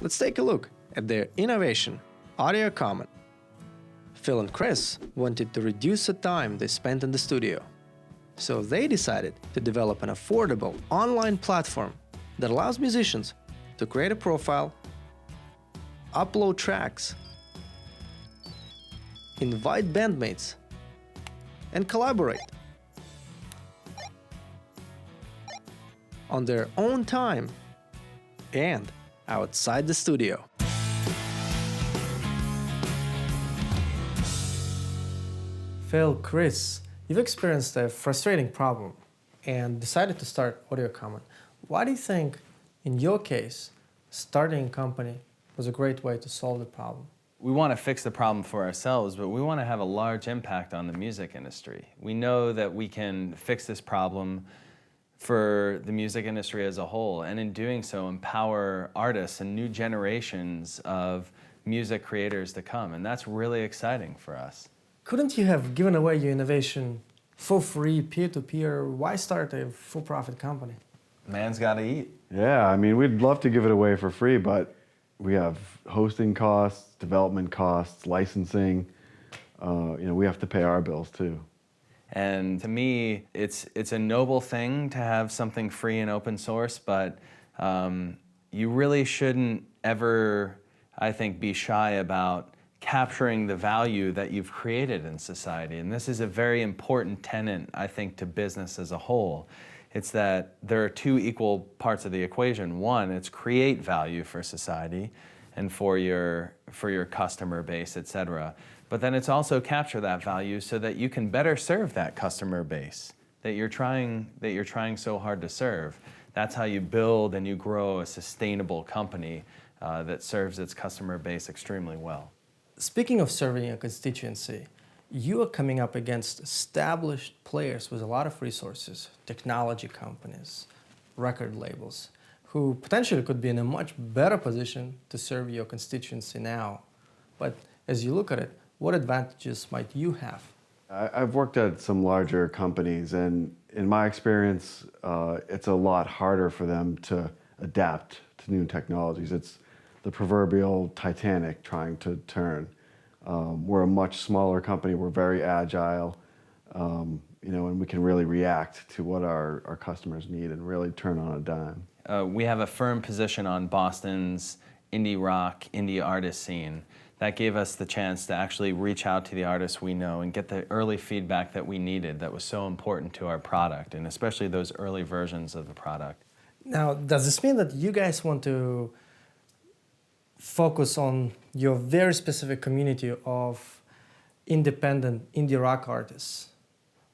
Let's take a look at their innovation, AudioCommon. Phil and Chris wanted to reduce the time they spent in the studio. So they decided to develop an affordable online platform that allows musicians to create a profile, upload tracks, invite bandmates, and collaborate on their own time and outside the studio. Phil, Chris, you've experienced a frustrating problem and decided to start AudioCommon. Why do you think, in your case, starting a company was a great way to solve the problem? We want to fix the problem for ourselves, but we want to have a large impact on the music industry. We know that we can fix this problem for the music industry as a whole, and in doing so, empower artists and new generations of music creators to come, and that's really exciting for us. Couldn't you have given away your innovation for free, peer-to-peer? Why start a for-profit company? Man's got to eat. Yeah, I mean, we'd love to give it away for free, but we have hosting costs, development costs, licensing. We have to pay our bills too. And to me, it's a noble thing to have something free and open source, but you really shouldn't ever, I think, be shy about capturing the value that you've created in society. And this is a very important tenet, I think, to business as a whole. It's that there are two equal parts of the equation. One, it's create value for society and for your customer base, et cetera. But then it's also capture that value so that you can better serve that customer base that you're trying so hard to serve. That's how you build and you grow a sustainable company that serves its customer base extremely well. Speaking of serving your constituency, you are coming up against established players with a lot of resources, technology companies, record labels, who potentially could be in a much better position to serve your constituency now. But as you look at it, what advantages might you have? I've worked at some larger companies, and in my experience, it's a lot harder for them to adapt to new technologies. It's the proverbial Titanic trying to turn. We're a much smaller company. We're very agile, and we can really react to what our customers need and really turn on a dime. We have a firm position on Boston's indie rock, indie artist scene. That gave us the chance to actually reach out to the artists we know and get the early feedback that we needed that was so important to our product, and especially those early versions of the product. Now, does this mean that you guys want to focus on your very specific community of independent indie rock artists?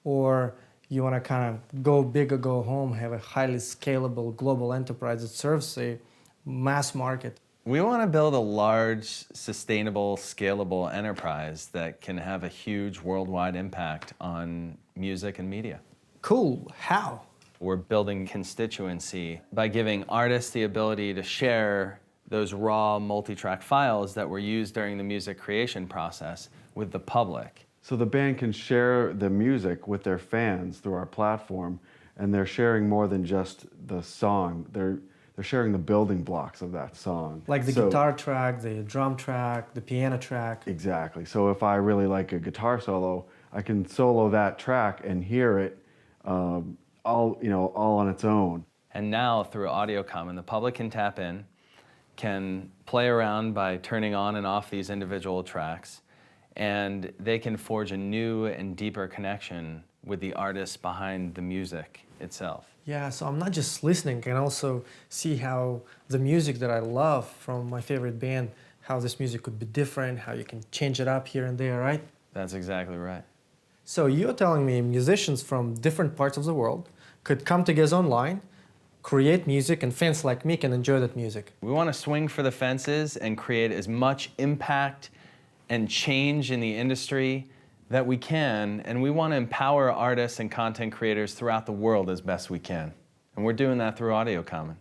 Or you want to kind of go big or go home, have a highly scalable global enterprise that serves a mass market? We want to build a large, sustainable, scalable enterprise that can have a huge worldwide impact on music and media. Cool. How? We're building constituency by giving artists the ability to share those raw multi-track files that were used during the music creation process with the public. So the band can share the music with their fans through our platform, and they're sharing more than just the song. They're sharing the building blocks of that song. Like the guitar track, the drum track, the piano track. Exactly. So if I really like a guitar solo, I can solo that track and hear it all on its own. And now through AudioCommon, the public can tap in, can play around by turning on and off these individual tracks, and they can forge a new and deeper connection with the artists behind the music itself. Yeah, so I'm not just listening, I can also see how the music that I love from my favorite band, how this music could be different, how you can change it up here and there, right? That's exactly right. So you're telling me musicians from different parts of the world could come together online, create music, and fans like me can enjoy that music. We want to swing for the fences and create as much impact and change in the industry that we can, and we want to empower artists and content creators throughout the world as best we can. And we're doing that through AudioCommon.